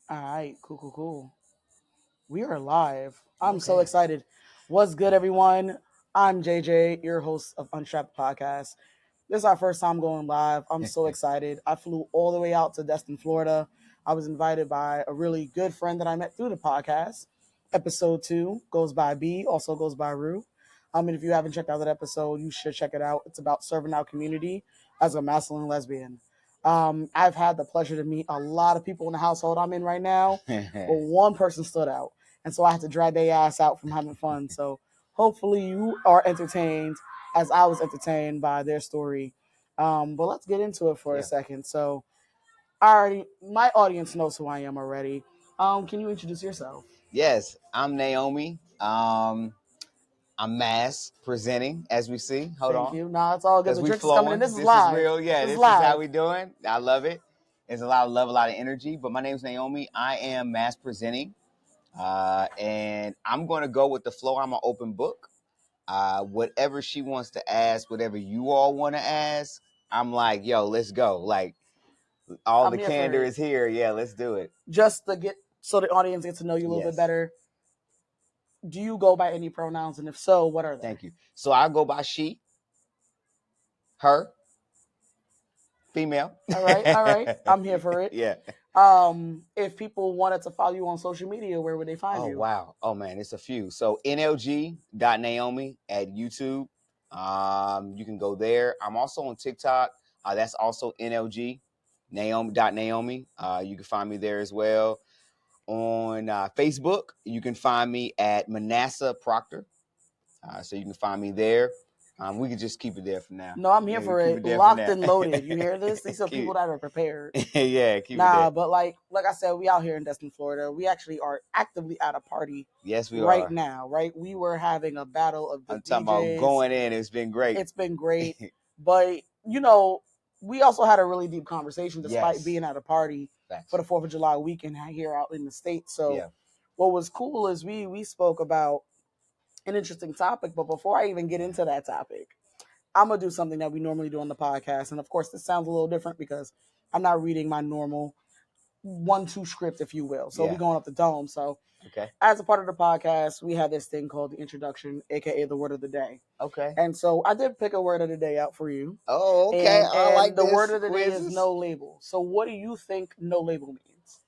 All right, cool. We are live. I'm so Okay. excited. What's good, everyone? I'm JJ, your host of Unstrapped podcast. This is our first time going live. I'm so excited. I flew all the way out to Destin, Florida. I was invited by a really good friend that I met through the podcast. Episode 2 goes by B, also goes by Rue. And if you haven't checked out that episode, you should check it out. It's about serving our community as a masculine lesbian. I've had the pleasure to meet a lot of people in the household I'm in right now, but one person stood out. And so I had to drag their ass out from having fun. So hopefully you are entertained as I was entertained by their story. But let's get into it for a Yeah. second. So my audience knows who I am already. Can you introduce yourself? Yes, I'm Naomi. I'm Masc presenting, as we see. Hold Thank on, you. Nah, it's all good. because The we drinks is coming in. flowing. This is This is live. real. Yeah, This is this is how live. we doing. I love it. There's a lot of love, a lot of energy. But my name's Naomi. I am Masc presenting, and I'm going to go with the flow. I'm an open book. Whatever she wants to ask, whatever you all want to ask, I'm like, yo, let's go. Like all I'm the here for candor it. is here. Yeah, let's do it. Just to get so the audience gets to know you a little bit Yes. better. Do you go by any pronouns? And if so, what are they? Thank you. So I go by she, her, female. All right. I'm here for it. Yeah. If people wanted to follow you on social media, where would they find Oh, you? wow. Oh, man, it's a few. So nlg.naomi at YouTube. You can go there. I'm also on TikTok. That's also nlg, Naomi. You can find me there as well. On Facebook, you can find me at Manasseh Proctor. So you can find me there. We could just keep it there for now. No, I'm here Yeah, for keep it. there for Locked now. and loaded. You hear this? These are Keep people that are prepared. yeah, keep it Nah, there. but like I said, we out here in Destin, Florida. We actually are actively at a party Yes, we right are. now, right? We were having a battle of the I'm talking about DJs. going in. It's been great. It's been great. But, we also had a really deep conversation despite Yes. being at a party Facts. for the 4th of July weekend here out in the States. So Yeah. what was cool is we spoke about an interesting topic. But before I even get into that topic, I'm going to do something that we normally do on the podcast. And of course, this sounds a little different because I'm not reading my normal 1-2 script, if you will. So Yeah. we're going up the dome. So Okay. as a part of the podcast, we have this thing called the introduction, aka the word of the day. Okay. And so I did pick a word of the day out for you. Oh, okay. I like the this. word of the day Quizzes. is no label. So what do you think no label means?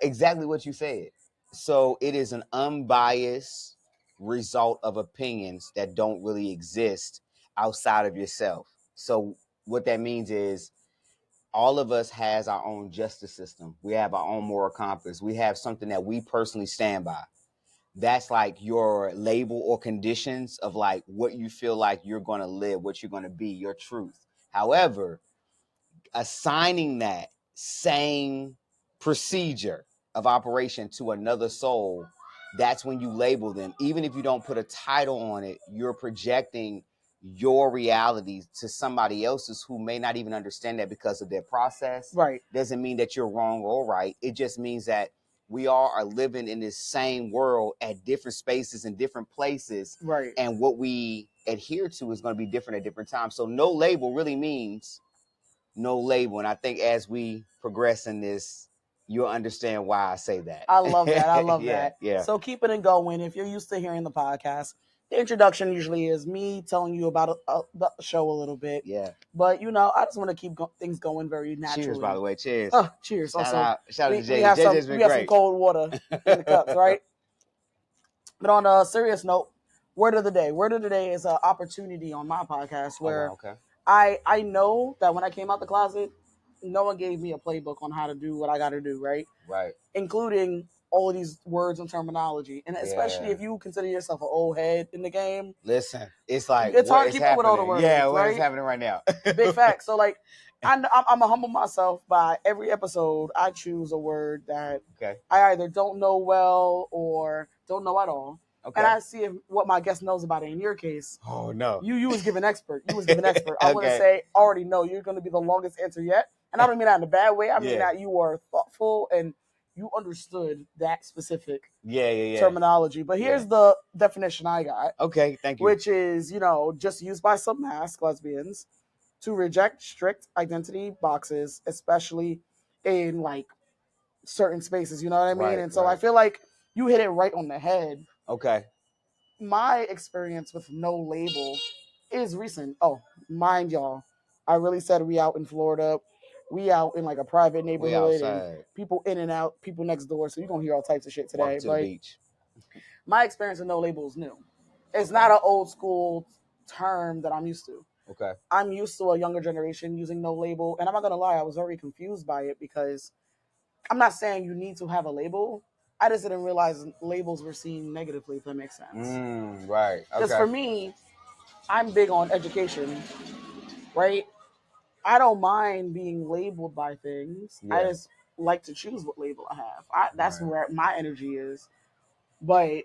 Exactly what you said. So it is an unbiased result of opinions that don't really exist outside of yourself. So what that means is all of us has our own justice system. We have our own moral compass. We have something that we personally stand by. That's like your label or conditions of like what you feel like you're going to live, what you're going to be, your truth. However, assigning that same procedure of operation to another soul, that's when you label them. Even if you don't put a title on it, you're projecting your realities to somebody else's who may not even understand that because of their process. Right. Doesn't mean that you're wrong or right. It just means that we all are living in this same world at different spaces and different places. Right. And what we adhere to is going to be different at different times. So no label really means no label. And I think as we progress in this, you'll understand why I say that. I love that. I love Yeah, that. yeah. So keeping it going, if you're used to hearing the podcast, the introduction usually is me telling you about the show a little bit. Yeah. But, I just want to keep things going very naturally. Cheers, by the way. Cheers. Oh, cheers. Shout Also, out to we JJ. have JJ's been we have great. some cold water in the cups, right? But on a serious note, word of the day. Word of the day is an opportunity on my podcast where okay. I know that when I came out the closet, no one gave me a playbook on how to do what I got to do, right? Right. Including all of these words and terminology. And especially Yeah. if you consider yourself an old head in the game. Listen, it's like, It's hard what to is keep up with all the happening? words, Yeah, what is right? happening right now? Big facts. So, like, I'm going to humble myself by every episode. I choose a word that Okay. I either don't know well or don't know at all. Okay. And I see what my guest knows about it. In your case, Oh, no. you was given expert. You was given expert. I want to Okay. say, already know you're going to be the longest answer yet. And I don't mean that in a bad way. I mean Yeah. that you are thoughtful and you understood that specific Yeah. terminology. But here's the definition I got, Okay, thank you. which is, just used by some masc lesbians to reject strict identity boxes, especially in like certain spaces, you know what I mean? Right, And so I right. feel like you hit it right on the head. Okay. My experience with no label is recent. Oh, mind y'all, I really said we out in Florida. We out in like a private We neighborhood and outside. people in and out, people next door. So you're going to hear all types of shit Walking today. to the But beach. my experience with no label is new. It's not an old school term that I'm used to. Okay. I'm used to a younger generation using no label. And I'm not going to lie, I was very confused by it because I'm not saying you need to have a label. I just didn't realize labels were seen negatively, if that makes sense. Right. Because Okay. for me, I'm big on education, right? I don't mind being labeled by things. I Yeah. just like to choose what label I have. That's Right. where my energy is. But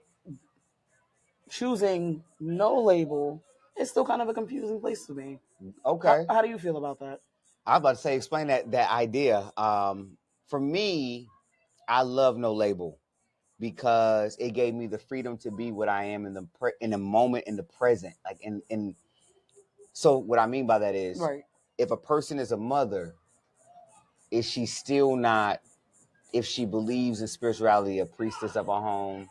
choosing no label is still kind of a confusing place to me. Okay. How do you feel about that? I was about to say, explain that idea. For me, I love no label because it gave me the freedom to be what I am in the moment, in the present. Like in so what I mean by that is, Right. if a person is a mother, is she still not, if she believes in spirituality, a priestess of a home?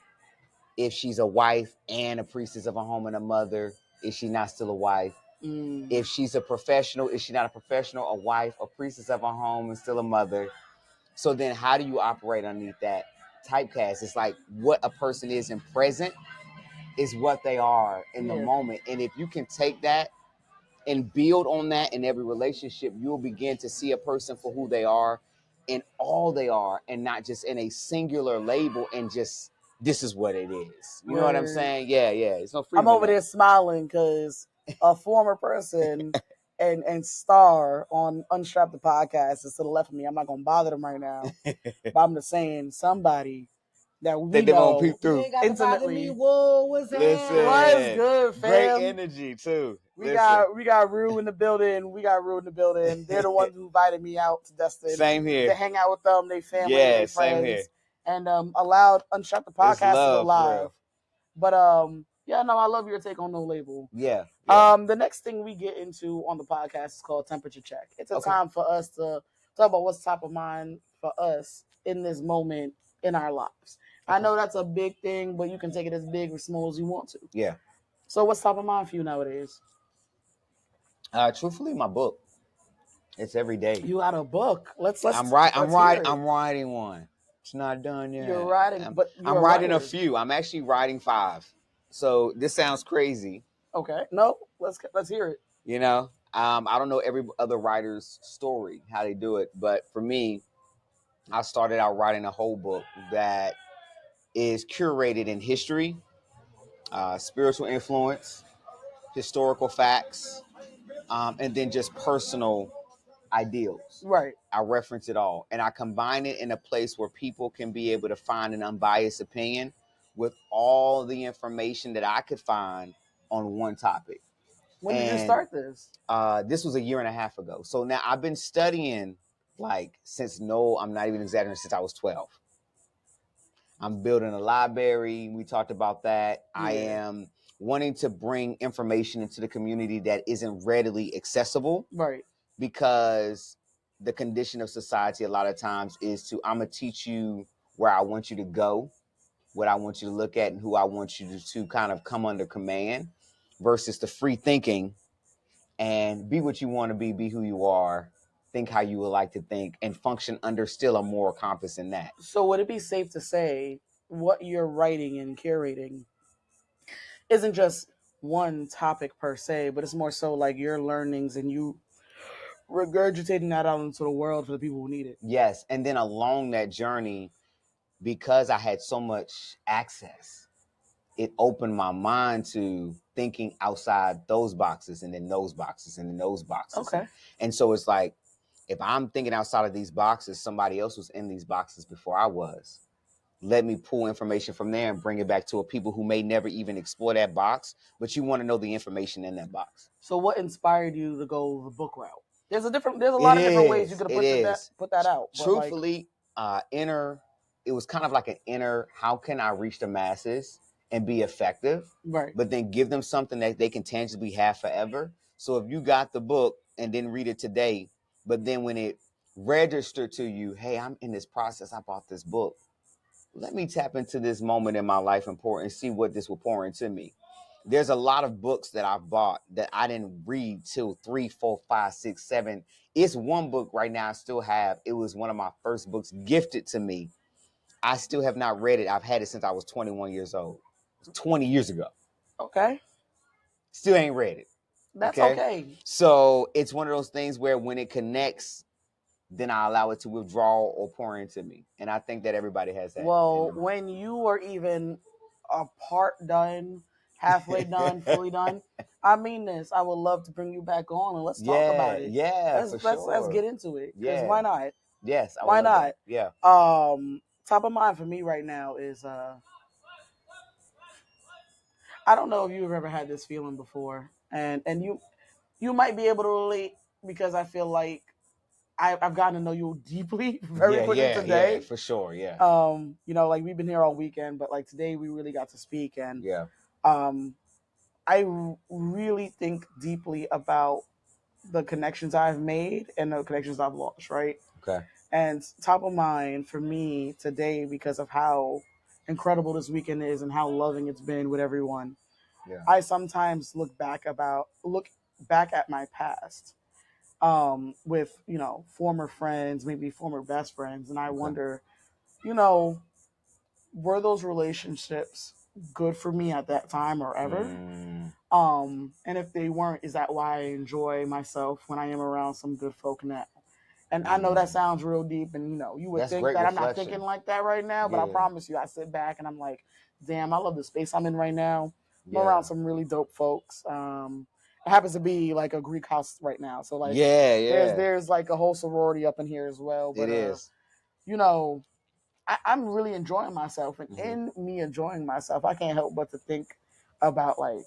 If she's a wife and a priestess of a home and a mother, is she not still a wife? If she's a professional, is she not a professional, a wife, a priestess of a home and still a mother? So then how do you operate underneath that typecast? It's like what a person is in present is what they are in the Yeah. moment. And if you can take that and build on that in every relationship, you'll begin to see a person for who they are and all they are, and not just in a singular label and just this is what it is. You know what I'm Where saying? Yeah, yeah. It's no I'm freedom in over that. there smiling because a former person and star on Unstrapped the podcast is to the left of me. I'm not gonna bother them right now, but I'm just saying somebody that we Think they're gonna know peep through. intimately. Whoa, what's What's Listen, good, great fam? energy too. We Listen, got Rue in the building. We got Rue in the building. They're the ones who invited me out to Destin same to here. hang out with them, they family, Yeah, they same here. friends, and allowed Unshut the It's podcast to go love for live. real. But yeah, no, I love your take on no label. Yeah, yeah. The next thing we get into on the podcast is called temperature check. It's a Okay. time for us to talk about what's top of mind for us in this moment in our lives. I Okay. know that's a big thing, but you can take it as big or small as you want to. Yeah. So what's top of mind for you nowadays? Truthfully, my book. It's every day. You got a book. Let's I'm let's hear it. writing one. It's not done You're yet. writing, but you're I'm a writing a writer. few. I'm actually writing 5. So this sounds crazy, Okay. No, let's hear it. you know. I don't know every other writer's story, how they do it, but for me, I started out writing a whole book that is curated in history, spiritual influence, historical facts, and then just personal ideals. Right. I reference it all and I combine it in a place where people can be able to find an unbiased opinion with all the information that I could find on one topic. When did you And start this? this was a year and a half ago. So now I've been studying like since no, I'm not even exaggerating, since I was 12. I'm building a library. We talked about that. Yeah. I am wanting to bring information into the community that isn't readily accessible. Right. Because the condition of society a lot of times is to, I'm going to teach you where I want you to go, what I want you to look at, and who I want you to kind of come under command, versus the free thinking and be what you want to be who you are, think how you would like to think, and function under still a moral compass in that. So would it be safe to say what you're writing and curating isn't just one topic per se, but it's more so like your learnings and you regurgitating that out into the world for the people who need it? Yes. And then along that journey, because I had so much access, it opened my mind to thinking outside those boxes and then those boxes and then those boxes. Okay. And so it's like, if I'm thinking outside of these boxes, somebody else was in these boxes before I was. Let me pull information from there and bring it back to a people who may never even explore that box, but you want to know the information in that box. So what inspired you to go the book route? There's a lot of different ways you could have put that out. But like, Truthfully, it was kind of like an inner, how can I reach the masses and be effective, right. but then give them something that they can tangibly have forever. So if you got the book and didn't read it today, but then when it register to you, hey, I'm in this process. I bought this book. Let me tap into this moment in my life and see what this will pour into me. There's a lot of books that I've bought that I didn't read till 3, 4, 5, 6, 7. It's one book right now I still have. It was one of my first books gifted to me. I still have not read it. I've had it since I was 21 years old. It was 20 years ago. Okay. Still ain't read it. That's okay. So it's one of those things where when it connects, then I allow it to withdraw or pour into me. And I think that everybody has that. Well, when you are even a part done, halfway done, fully done, I mean this. I would love to bring you back on and let's talk about it. Yeah, Let's get into it. Because why not? Yes, I Why would love not? that. Yeah. Top of mind for me right now is I don't know if you've ever had this feeling before, and you might be able to relate because I feel like I've gotten to know you deeply very quickly today. Yeah, for sure. Yeah. Like we've been here all weekend, but like today we really got to speak, and Yeah. I really think deeply about the connections I've made and the connections I've lost, right? Okay. And top of mind for me today because of how incredible this weekend is and how loving it's been with everyone. Yeah. I sometimes look back at my past with former friends, maybe former best friends, and I wonder, you know, were those relationships good for me at that time or ever? And if they weren't, is that why I enjoy myself when I am around some good folk now? And I know that sounds real deep, and you would That's think great that I'm not reflection. thinking like that right now, but I Yeah. promise you, I sit back and I'm like, damn, I love the space I'm in right now. I'm Yeah. around some really dope folks. It happens to be like a Greek house right now, so like, Yeah. there's like a whole sorority up in here as well. But It is. I'm really enjoying myself, and in me enjoying myself, I can't help but to think about like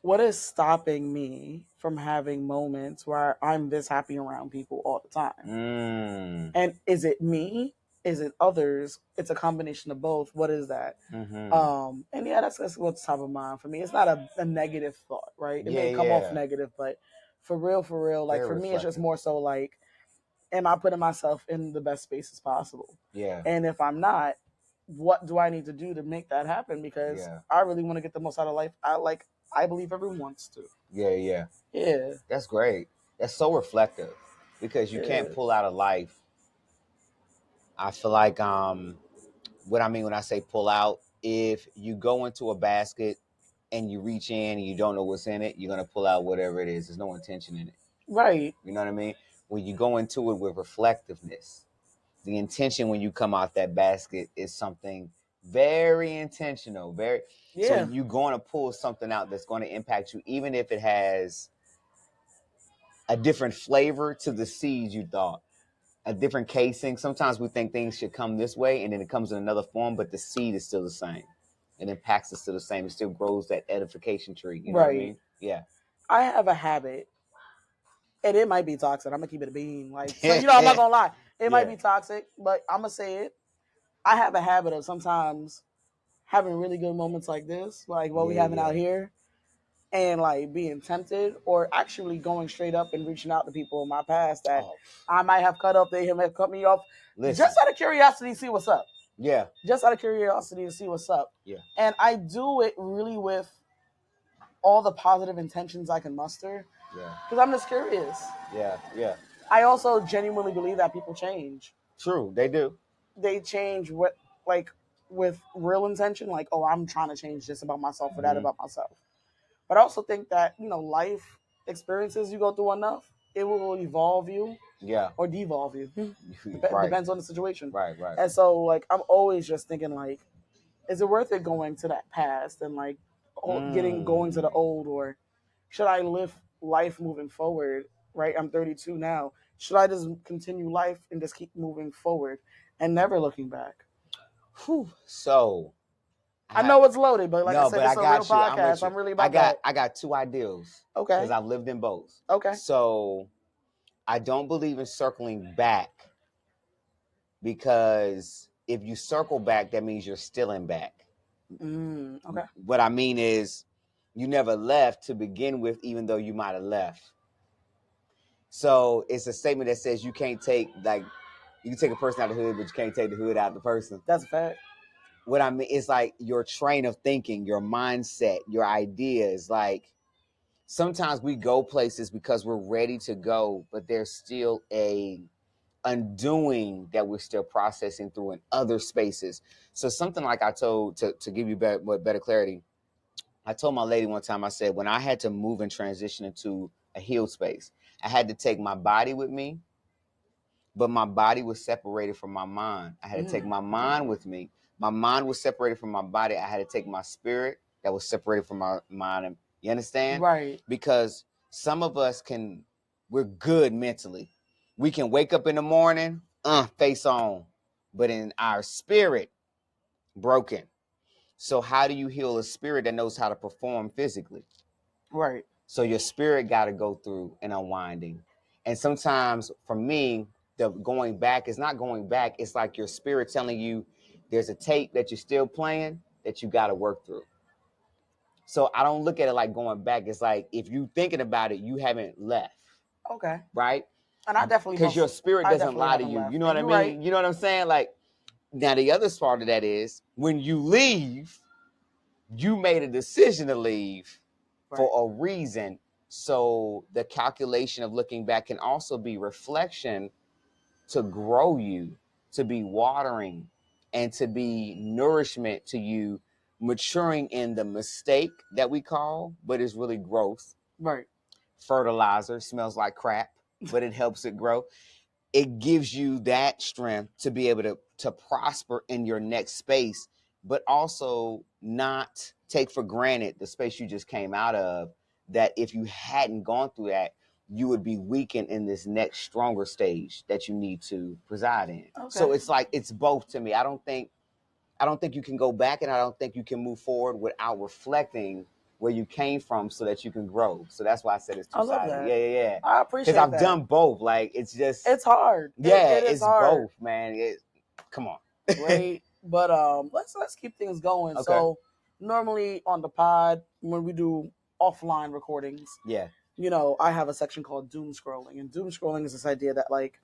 what is stopping me from having moments where I'm this happy around people all the time. And is it me? Is it others? It's a combination of both. What is that? And yeah, that's what's top of mind for me. It's not a negative thought, right? It may come off negative, but for real, like for me, it's just more so like, am I putting myself in the best spaces possible? Yeah. And if I'm not, what do I need to do to make that happen? Because I really want to get the most out of life. I believe everyone wants to. Yeah. Yeah. That's great. That's so reflective because you can't pull out of life. I feel like what I mean when I say pull out, if you go into a basket and you reach in and you don't know what's in it, you're gonna pull out whatever it is. There's no intention in it. Right. You know what I mean? When you go into it with reflectiveness, the intention when you come out that basket is something very intentional. So you're going to pull something out that's going to impact you, even if it has a different flavor to the seeds you thought, a different casing. Sometimes we think things should come this way and then it comes in another form, but the seed is still the same. And impacts is still the same. It still grows that edification tree. You know what I mean? Yeah. I have a habit, and it might be toxic. I'm gonna keep it a bean. Like, so I'm not gonna lie. It might be toxic, but I'm gonna say it. I have a habit of sometimes having really good moments like this, like what we having out here, and like being tempted or actually going straight up and reaching out to people in my past that I might have cut off, they have cut me off. Just out of curiosity to see what's up. Yeah. Just out of curiosity to see what's up. Yeah. And I do it really with all the positive intentions I can muster. Yeah. Because I'm just curious. Yeah. I also genuinely believe that people change. True, they do. They change with real intention, like, oh, I'm trying to change this about myself or that about myself. But I also think that, life experiences you go through enough, it will evolve you. Yeah. Or devolve you. Right. Depends on the situation. Right. And so, like, I'm always just thinking, like, is it worth it going to that past and, like, going to the old? Or should I live life moving forward, right? I'm 32 now. Should I just continue life and just keep moving forward and never looking back? Whew. So I know it's loaded, but like I said, but it's a real podcast. I'm really about that. I got two ideals. Okay. Because I've lived in both. Okay. So I don't believe in circling back because if you circle back, that means you're still in back. Okay. What I mean is you never left to begin with, even though you might have left. So it's a statement that says you can't take, like, you can take a person out of the hood, but you can't take the hood out of the person. That's a fact. What I mean is like your train of thinking, your mindset, your ideas. Like sometimes we go places because we're ready to go, but there's still a undoing that we're still processing through in other spaces. So something like I told to give you better clarity. I told my lady one time, I said, when I had to move and transition into a healed space, I had to take my body with me, but my body was separated from my mind. I had to take my mind with me. My mind was separated from my body. I had to take my spirit that was separated from my mind. You understand? Right. Because some of us we're good mentally. We can wake up in the morning, face on, but in our spirit, broken. So how do you heal a spirit that knows how to perform physically? Right. So your spirit got to go through an unwinding. And sometimes for me, the going back is not going back. It's like your spirit telling you there's a tape that you're still playing that you got to work through. So I don't look at it like going back. It's like if you thinking about it, you haven't left. Okay. Right? And I definitely Because your spirit doesn't lie to haven't you. left. You know And what I you're mean? right. You know what I'm saying? Like now the other part of that is when you leave, you made a decision to leave for a reason. So the calculation of looking back can also be reflection to grow you, to be watering, and to be nourishment to you, maturing in the mistake that we call, but it's really growth. Right. Fertilizer smells like crap, but it helps it grow. It gives you that strength to be able to prosper in your next space, but also not take for granted the space you just came out of, that if you hadn't gone through that, you would be weakened in this next stronger stage that you need to preside in. Okay. So it's like it's both to me. I don't think you can go back, and I don't think you can move forward without reflecting where you came from so that you can grow. So that's why I said it's two-sided. I love that. Yeah. I appreciate that. Because I've that. done both. Like it's just It's hard. Yeah, it is it's hard. both, man. Come on. Right. But let's keep things going. Okay. So normally on the pod when we do offline recordings, Yeah. you know, I have a section called doom scrolling, and doom scrolling is this idea that like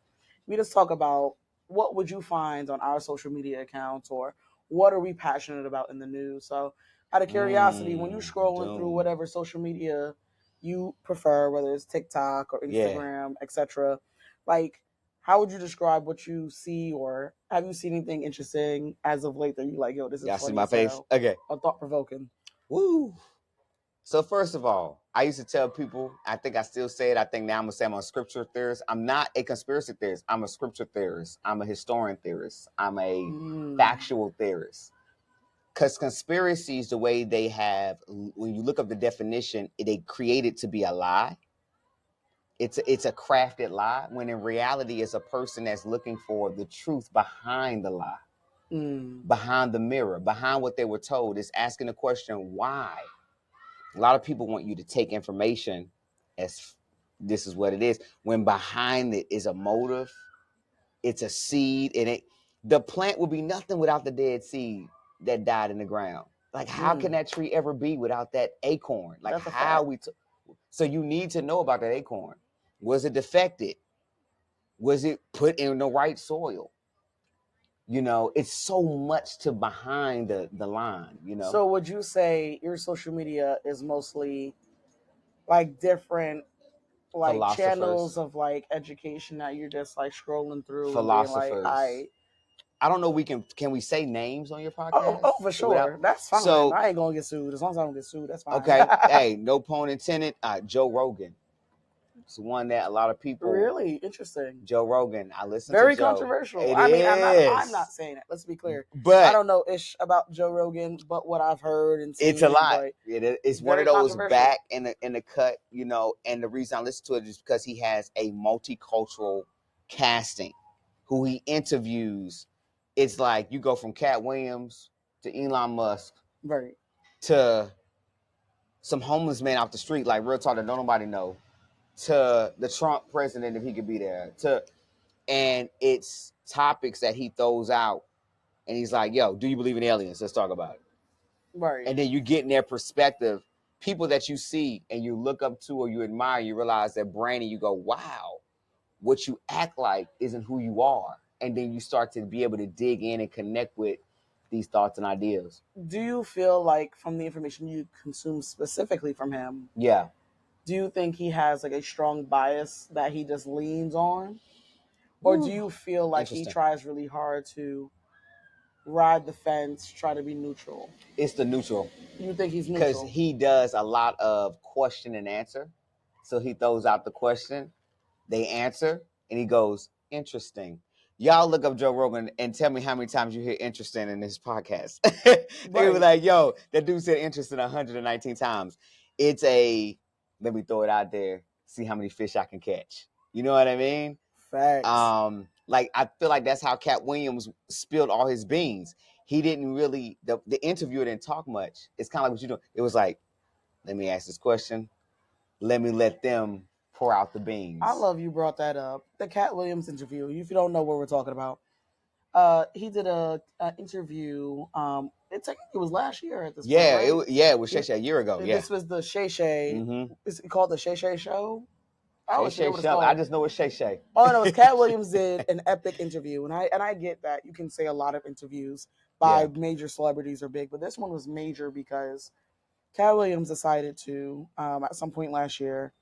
we just talk about what would you find on our social media accounts, or what are we passionate about in the news. So out of curiosity, when you're scrolling through whatever social media you prefer, whether it's TikTok or Instagram, etc., like how would you describe what you see, or have you seen anything interesting as of late that you like, yo, this is Y'all funny see my as face? hell, Okay. or thought provoking? Woo. So first of all, I used to tell people, I think I still say it, I think now I'm going to say I'm a scripture theorist. I'm not a conspiracy theorist. I'm a scripture theorist. I'm a historian theorist. I'm a factual theorist. Because conspiracies, the way they have, when you look up the definition, they create it to be a lie. It's a crafted lie, when in reality it's a person that's looking for the truth behind the lie, behind the mirror, behind what they were told. It's asking the question, why? A lot of people want you to take information as this is what it is, when behind it is a motive. It's a seed, and the plant will be nothing without the dead seed that died in the ground. Like, how can that tree ever be without that acorn? Like, That's a how fact. so you need to know about that acorn. Was it defected? Was it put in the right soil? You know, it's so much to behind the line, you know. So would you say your social media is mostly like different like channels of like education that you're just like scrolling through and being like, I don't know. Can we say names on your podcast? Oh, for sure. Without, that's fine. So I ain't gonna get sued. As long as I don't get sued, that's fine. okay. Hey, no pun intended. Joe Rogan. It's one that a lot of people. Really interesting. Joe Rogan. I listen Very to Joe. controversial. It I mean, is. I'm not saying it. Let's be clear. But I don't know ish about Joe Rogan, but what I've heard and seen. It's a lot. But It's one of those back in the cut, you know. And the reason I listen to it is because he has a multicultural casting, who he interviews. It's like you go from Cat Williams to Elon Musk, right, to some homeless man off the street, like real talk that don't nobody know, to the Trump president if he could be there, and it's topics that he throws out, and he's like, "Yo, do you believe in aliens? Let's talk about it." right, And then you get in their perspective, people that you see and you look up to or you admire, you realize their brain, and you go, "Wow, what you act like isn't who you are. And then you start to be able to dig in and connect with these thoughts and ideas. Do you feel like from the information you consume specifically from him, Yeah. do you think he has like a strong bias that he just leans on? Or do Woo. you feel like he Interesting. tries really hard to ride the fence, try to be neutral? It's the neutral. You think he's Because neutral? he does a lot of question and answer. So he throws out the question, they answer, and he goes, interesting. Y'all look up Joe Rogan and tell me how many times you hear interesting in this podcast. They were Right. like, yo, that dude said interesting 119 times. It's a, let me throw it out there, see how many fish I can catch. You know what I mean? Facts. Like I feel like that's how Cat Williams spilled all his beans. He didn't really, the interviewer didn't talk much. It's kind of like what you do. It was like, let me ask this question. Let me let them pour out the beans. I love you brought that up. The Cat Williams interview. If you don't know what we're talking about, he did a interview. It technically was last year at this point, Yeah, right? it was Shay Shay a year ago. Yeah. This was the Shay Shay. Mm-hmm. Is it called the Shay Shay Show? I Shay always forget Shay what it's Show. called. I just know it's Shay Shay. Oh no, it's Cat Williams did an epic interview, and I get that you can say a lot of interviews by Yeah. major celebrities are big, but this one was major because Cat Williams decided to at some point last year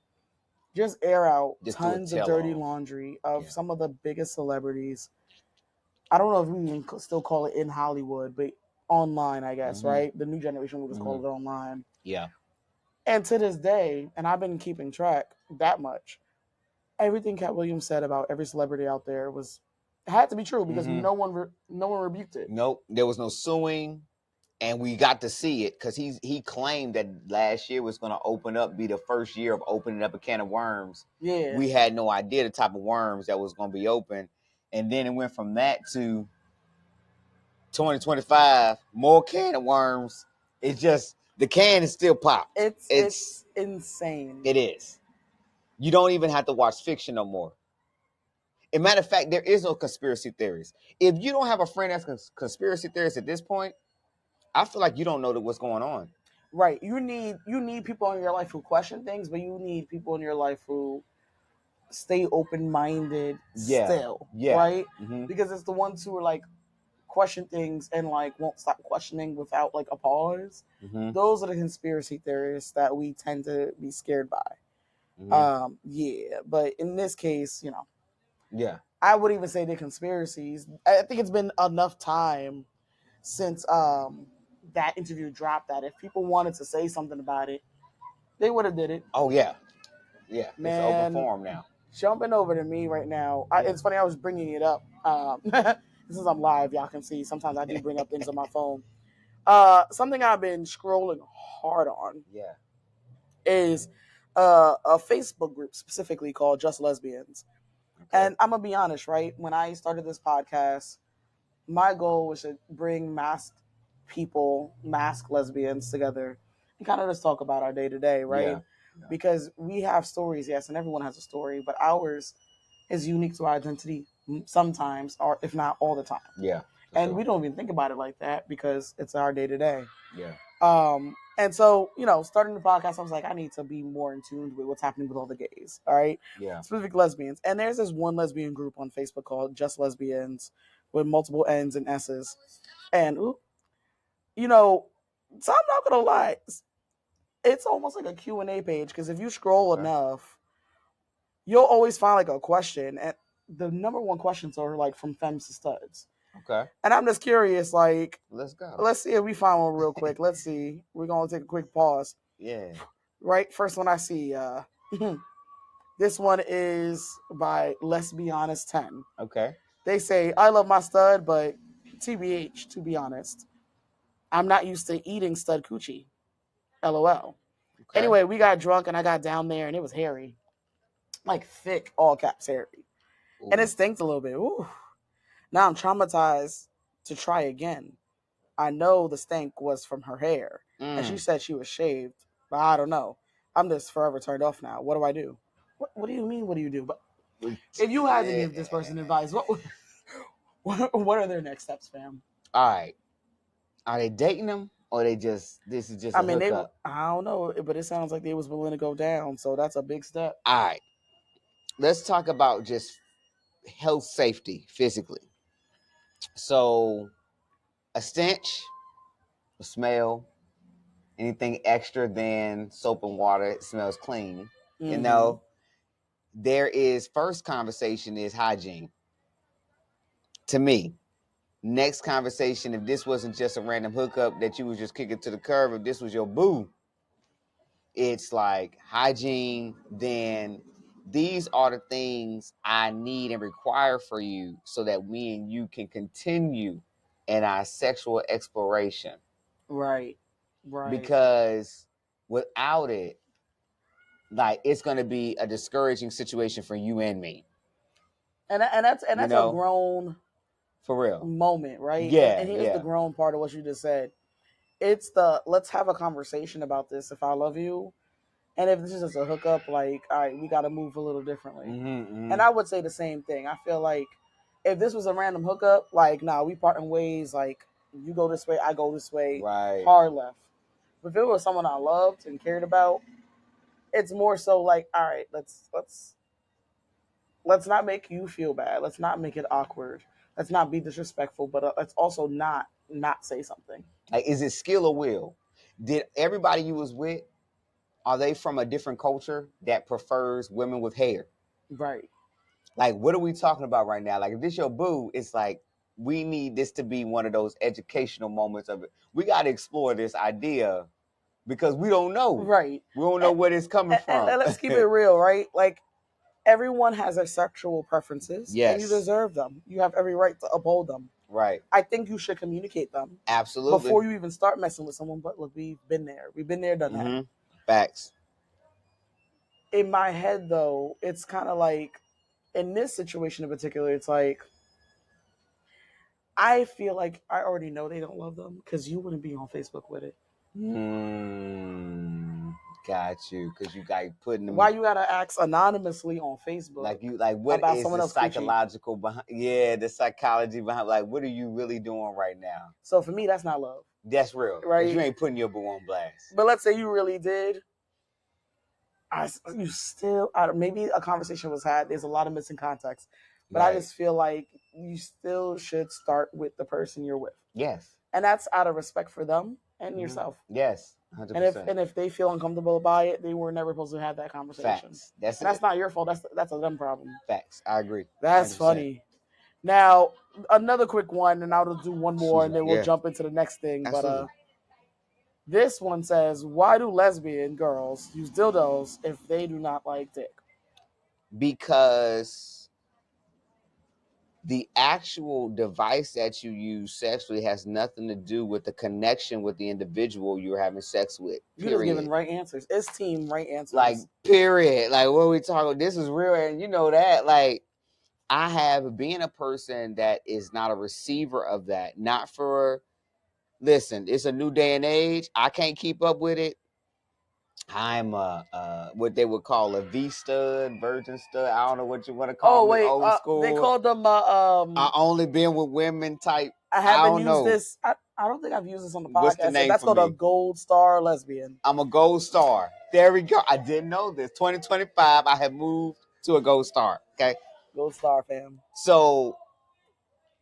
just air out Just do a tons of dirty tell-all. laundry of Yeah. some of the biggest celebrities. I don't know if we can still call it in Hollywood, but online, I guess, Mhm. right? The new generation will just call Mhm. it online. Yeah. And to this day, and I've been keeping track that much, everything Cat Williams said about every celebrity out there was had to be true because Mhm. no one rebuked it. Nope. There was no suing, and we got to see it because he claimed that last year was going to be the first year of opening up a can of worms. Yeah. We had no idea the type of worms that was going to be open, and then it went from that to 2025, more can of worms. It's just the can is still popped. It's insane. It is. You don't even have to watch fiction no more. As a matter of fact, there is no conspiracy theories. If you don't have a friend that's conspiracy theorist at this point, I feel like you don't know what's going on. Right. You need people in your life who question things, but you need people in your life who stay open minded still. Yeah. Right? Mm-hmm. Because it's the ones who are like question things and like won't stop questioning without like a pause. Mm-hmm. Those are the conspiracy theorists that we tend to be scared by. Mm-hmm. Yeah, but in this case, Yeah. I would even say they're conspiracies. I think it's been enough time since that interview dropped that if people wanted to say something about it, they would have did it. Oh yeah. Yeah. It's open Man, forum now. jumping over to me right now. Yeah. It's funny I was bringing it up. Since I'm live, y'all can see. Sometimes I do bring up things on my phone. Something I've been scrolling hard on Yeah. is a Facebook group specifically called Just Lesbians. Okay. And I'm gonna be honest, right? When I started this podcast, my goal was to bring masked people, masked lesbians together and kind of just talk about our day to day, right? Yeah. Because we have stories, yes, and everyone has a story, but ours is unique to our identity sometimes, or if not all the time. Yeah. And sure. we don't even think about it like that because it's our day to day. Yeah. And so, starting the podcast, I was like, I need to be more in tune with what's happening with all the gays, all right? Yeah. Specific lesbians. And there's this one lesbian group on Facebook called Just Lesbians with multiple N's and S's. And, so I'm not going to lie. It's almost like a Q&A page because if you scroll enough, you'll always find like a question. And the number one questions are like from femmes to studs. Okay. And I'm just curious, like, let's go. Let's see if we find one real quick. Let's see. We're going to take a quick pause. Yeah. Right? First one I see. This one is by Let's Be Honest 10. Okay. They say, I love my stud, but TBH, to be honest, I'm not used to eating stud coochie. LOL. Okay. Anyway, we got drunk and I got down there and it was hairy. Like thick, all caps hairy. Ooh. And it stinks a little bit. Ooh. Now I'm traumatized to try again. I know the stink was from her hair. And she said she was shaved. But I don't know. I'm just forever turned off now. What do I do? What do you mean, what do you do? But if you had to give this person advice, what are their next steps, fam? All right. Are they dating them? Or this is just a hookup? I don't know, but it sounds like they was willing to go down. So that's a big step. All right. let's talk about just health safety physically. So a stench, a smell, anything extra than soap and water, it smells clean. You know, there is first conversation is hygiene. To me, next conversation, if this wasn't just a random hookup that you was just kicking to the curb, if this was your boo, it's like hygiene, then these are the things I need and require for you so that me and you can continue in our sexual exploration. Right. Because without it, like it's going to be a discouraging situation for you and me. And that's a grown for real moment, right? Yeah, and here's the grown part of what you just said. It's the let's have a conversation about this if I love you. And if this is just a hookup, like, all right, we got to move a little differently. And I would say the same thing. I feel like if this was a random hookup, like, nah, we parting ways. Like, you go this way, I go this way. Right. Hard left. But if it was someone I loved and cared about, it's more so like, all right, let's not make you feel bad. Let's not make it awkward. Let's not be disrespectful. But let's also not say something. Like, is it skill or will? Did everybody you was with, are they from a different culture that prefers women with hair? Right. Like, what are we talking about right now? Like, if this your boo, it's like we need this to be one of those educational moments of it. We got to explore this idea because we don't know. Right. We don't know where it's coming from. And let's keep it real, right? Like, everyone has their sexual preferences. Yes. And you deserve them. You have every right to uphold them. Right. I think you should communicate them. Absolutely. Before you even start messing with someone. But look, we've been there. We've been there, done that. Facts. In my head, though, it's kind of like, in this situation in particular, it's like, I feel like I already know they don't love them because you wouldn't be on Facebook with it. Got you, because you got putting them. Why you gotta ask anonymously on Facebook? Like what about is the psychological behind? Yeah, the psychology behind. Like, what are you really doing right now? So for me, that's not love. That's real, right? You ain't putting your boo on blast. But let's say you really did. You still, maybe a conversation was had. There's a lot of missing context, but right. I just feel like you still should start with the person you're with. Yes, and that's out of respect for them and yourself. Yes, 100%. And if they feel uncomfortable by it, they were never supposed to have that conversation. Facts. That's not your fault. That's a them problem. Facts. I agree. That's 100%. Funny. Now, another quick one, and I'll do one more, and then we'll jump into the next thing. Absolutely. But this one says, why do lesbian girls use dildos if they do not like dick? Because the actual device that you use sexually has nothing to do with the connection with the individual you're having sex with. You're just giving right answers. It's team right answers. Like, period. Like, what are we talking? This is real, and you know that. Like, I have been a person that is not a receiver of that. Not for. Listen, it's a new day and age. I can't keep up with it. I'm what they would call a V stud, virgin stud. I don't know what you want to call it. Old school. They called them. I only been with women type. I haven't used this. I don't think I've used this on the podcast. What's the name? That's called a gold star lesbian. I'm a gold star. There we go. I didn't know this. 2025. I have moved to a gold star. Okay. Gold star, fam. So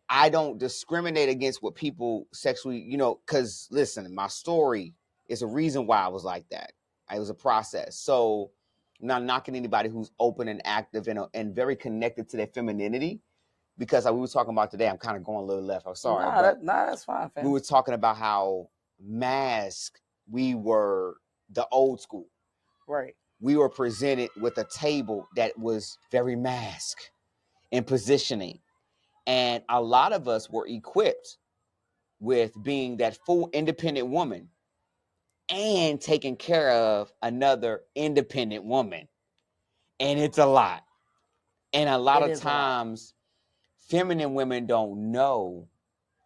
I don't discriminate against what people sexually, because listen, my story is a reason why I was like that. It was a process. So I'm not knocking anybody who's open and active and very connected to their femininity, because like we were talking about today, I'm kind of going a little left. I'm sorry. That's fine, fam. We were talking about how Masc, we were the old school. Right. We were presented with a table that was very Masc in positioning. And a lot of us were equipped with being that full independent woman and taking care of another independent woman. And it's a lot. And a lot of times, feminine women don't know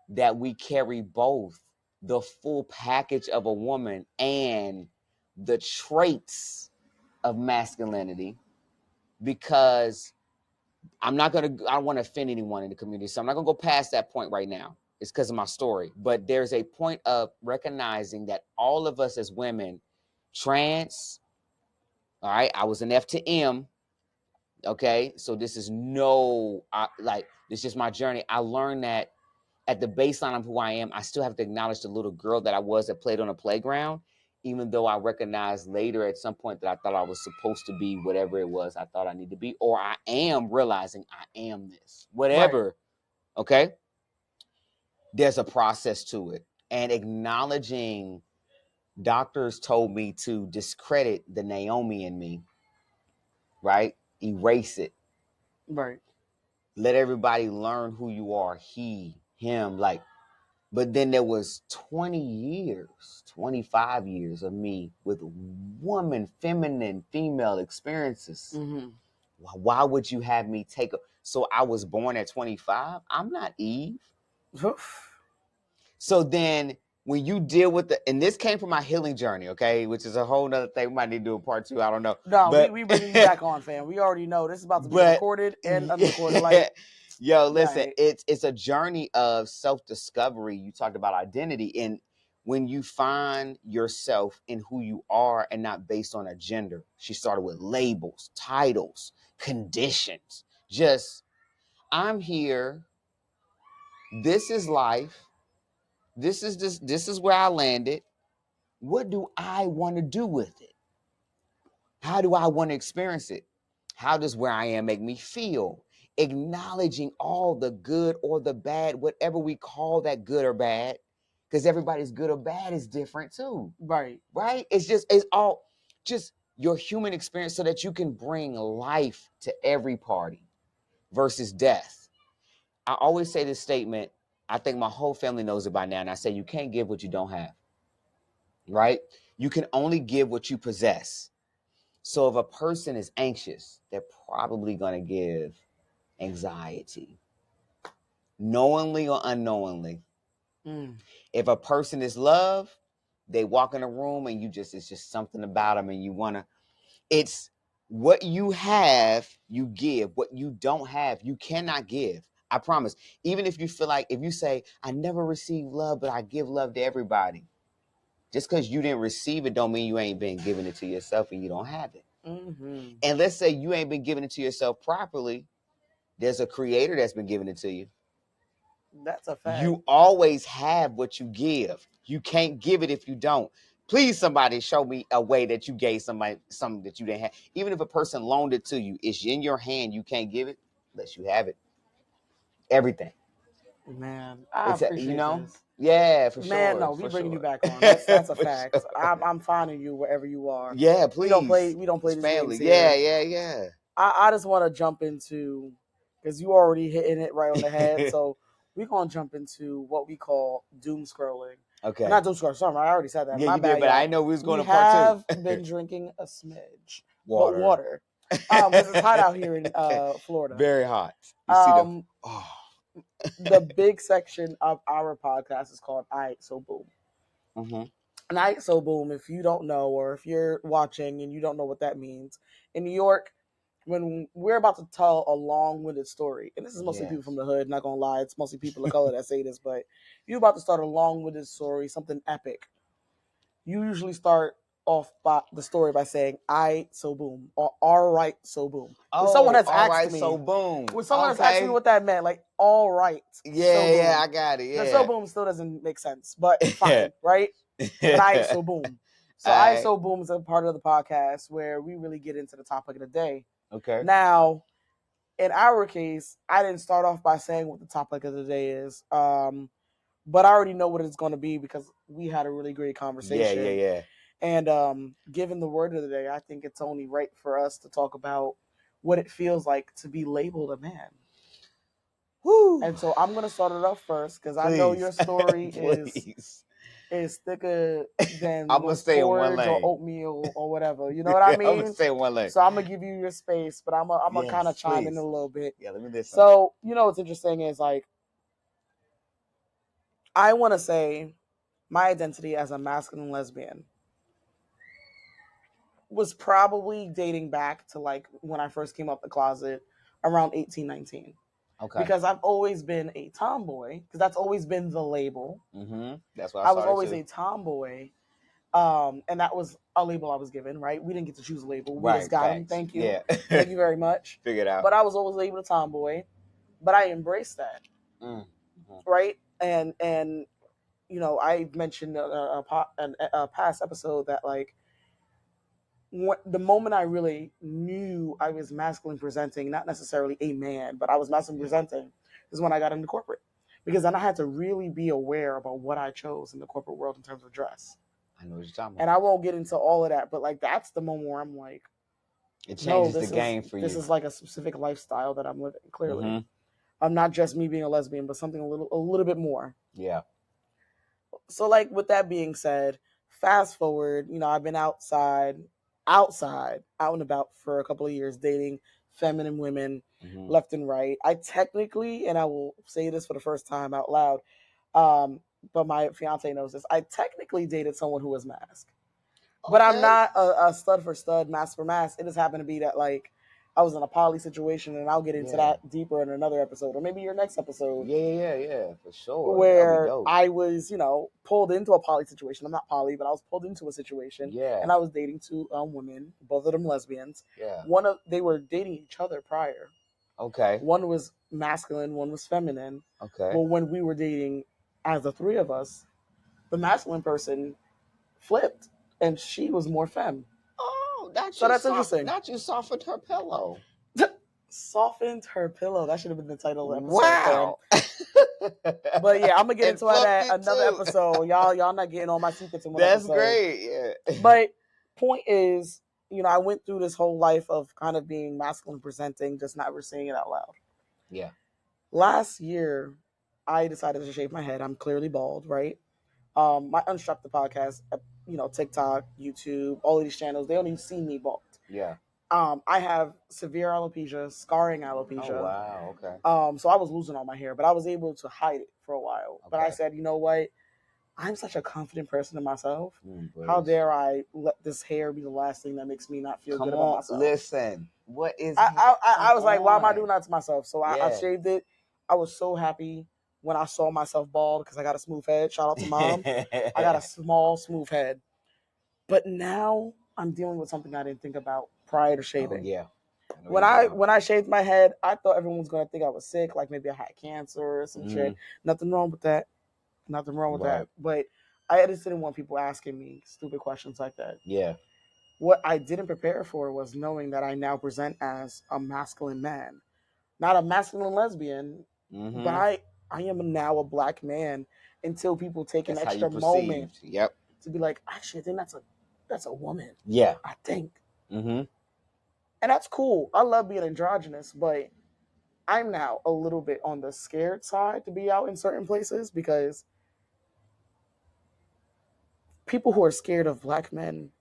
that we carry both the full package of a woman and the traits of masculinity, because I don't want to offend anyone in the community, so I'm not going to go past that point right now. It's because of my story. But there's a point of recognizing that all of us as women, trans, all right, I was an F to M, Okay, so this is this is just my journey. I learned that at the baseline of who I am, I still have to acknowledge the little girl that I was that played on a playground, even though I recognized later at some point that I thought I was supposed to be whatever it was I thought I need to be, or I am realizing I am this, Right. whatever. Okay, there's a process to it, and acknowledging doctors told me to discredit the Naomi in me, right? Erase it. Right. Let everybody learn who you are, he, him, like. But then there was 20 years, 25 years of me with woman, feminine, female experiences. Mm-hmm. Why would you have me take a... So I was born at 25. I'm not Eve. So then when you deal with and this came from my healing journey, okay, which is a whole nother thing. We might need to do a part 2. I don't know. No, But we bringing you back on, fam. We already know this is about to be but recorded and unrecorded. Like, yo, listen, right. it's a journey of self-discovery. You talked about identity, and when you find yourself in who you are and not based on a gender. She started with labels, titles, conditions. Just, I'm here. This is life. This is where I landed. What do I want to do with it? How do I want to experience it? How does where I am make me feel? Acknowledging all the good or the bad, whatever we call that good or bad, because everybody's good or bad is different too. Right. Right? It's all just your human experience so that you can bring life to every party versus death. I always say this statement. I think my whole family knows it by now. And I say, you can't give what you don't have. Right? You can only give what you possess. So if a person is anxious, they're probably going to give anxiety, knowingly or unknowingly. Mm. If a person is love, they walk in a room and it's just something about them and you want to, it's what you have, you give. What you don't have, you cannot give. I promise. Even if you feel like, if you say, I never received love, but I give love to everybody. Just because you didn't receive it don't mean you ain't been giving it to yourself and you don't have it. Mm-hmm. And let's say you ain't been giving it to yourself properly. There's a creator that's been giving it to you. That's a fact. You always have what you give. You can't give it if you don't. Please, somebody show me a way that you gave somebody something that you didn't have. Even if a person loaned it to you, it's in your hand. You can't give it unless you have it. Everything. Man, I It's appreciate this. yeah, for Man, sure, no, we for bringing you sure. back on. That's a For fact. sure. I'm finding you wherever you are. Yeah, We don't play. please. We don't play It's these games family. here. Yeah. I just want to jump into, because you already hitting it right on the head. So we're gonna jump into what we call doom scrolling. Okay. Not doom scrolling. Sorry, I already said that. Yeah, My you did, bad, but I y'all. know we was going We to part 2. have been drinking a smidge, but Water. water, because it's hot out here in Florida. Very hot. You see The big section of our podcast is called Aight, so boom. Mm-hmm. And Aight, so boom. If you don't know, or if you're watching and you don't know what that means, in New York, when we're about to tell a long-winded story, and this is mostly people from the hood, not gonna lie, it's mostly people of color that say this, but you're about to start a long-winded story, something epic. You usually start off by the story by saying "I so boom" or "all right so boom." When someone has all asked right, me, so boom. when someone has asked me what that meant, like "all right, so boom," Yeah, I got it. the so Yeah. boom still doesn't make sense, but fine, right? But I so boom. So I so boom is a part of the podcast where we really get into the topic of the day. Okay. Now, in our case, I didn't start off by saying what the topic of the day is, but I already know what it's going to be because we had a really great conversation. Yeah. And given the word of the day, I think it's only right for us to talk about what it feels like to be labeled a man. Woo. And so I'm going to start it off first because I know your story is thicker than I'm gonna stay in one porridge or lane. oatmeal or whatever. You know what I mean? I'm gonna stay in one lane. So I'm gonna give you your space, but I'm gonna kind of chime in a little bit. Yeah, let me listen. So what's interesting is like I want to say my identity as a masculine lesbian was probably dating back to like when I first came out the closet around 18, 19. Okay. Because I've always been a tomboy, because that's always been the label. Mm-hmm. That's what I was always a tomboy. And that was a label I was given, right? We didn't get to choose a label. We Right. just got them. Facts. Thank you. Yeah. Thank you very much. Figured out. But I was always labeled a tomboy. But I embraced that, right? And you know, I mentioned a past episode that like the moment I really knew I was masculine presenting, not necessarily a man, but I was masculine presenting, is when I got into corporate. Because then I had to really be aware about what I chose in the corporate world in terms of dress. I know what you're talking about. And I won't get into all of that, but like that's the moment where I'm like, it changes the game for you. This is like a specific lifestyle that I'm living. Clearly, I'm not just me being a lesbian, but something a little bit more. Yeah. So, like with that being said, fast forward, you know, I've been out and about for a couple of years, dating feminine women left and right. I technically, and I will say this for the first time out loud, but my fiance knows this. I technically dated someone who was Masc. But I'm not a stud for stud, mask for mask. It just happened to be that like I was in a poly situation, and I'll get into that deeper in another episode, or maybe your next episode. Yeah, for sure. Where I was, you know, pulled into a poly situation. I'm not poly, but I was pulled into a situation. Yeah. And I was dating two women, both of them lesbians. Yeah. They were dating each other prior. Okay. One was masculine, one was feminine. Okay. Well, when we were dating as the three of us, the masculine person flipped, and she was more femme. Oh, that's interesting. Not you softened her pillow. Softened her pillow. That should have been the title of the episode. Wow. But yeah, I'm gonna get into that another episode. Y'all not getting all my secrets in one episode. That's great. Yeah. But point is, you know, I went through this whole life of kind of being masculine presenting, just not ever saying it out loud. Yeah. Last year, I decided to shave my head. I'm clearly bald, right? My Unstrapped the podcast, you know, TikTok, YouTube, all of these channels, they only see me bald. Yeah. I have severe alopecia, scarring alopecia. Oh, wow. Okay. So I was losing all my hair, but I was able to hide it for a while. Okay. But I said, you know what? I'm such a confident person in myself. How dare I let this hair be the last thing that makes me not feel good about myself? Listen, what is I was like, why am I doing that to myself? So I shaved it. I was so happy when I saw myself bald because I got a smooth head. Shout out to mom. I got a small, smooth head. But now I'm dealing with something I didn't think about prior to shaving. Oh, yeah. When I shaved my head, I thought everyone was gonna think I was sick, like maybe I had cancer or some shit. Nothing wrong with that. Nothing wrong with that. But I just didn't want people asking me stupid questions like that. Yeah. What I didn't prepare for was knowing that I now present as a masculine man, not a masculine lesbian, but I am now a black man until people take an extra moment to be like, actually, I think that's a woman. Yeah. I think. And that's cool. I love being androgynous, but I'm now a little bit on the scared side to be out in certain places because people who are scared of black men,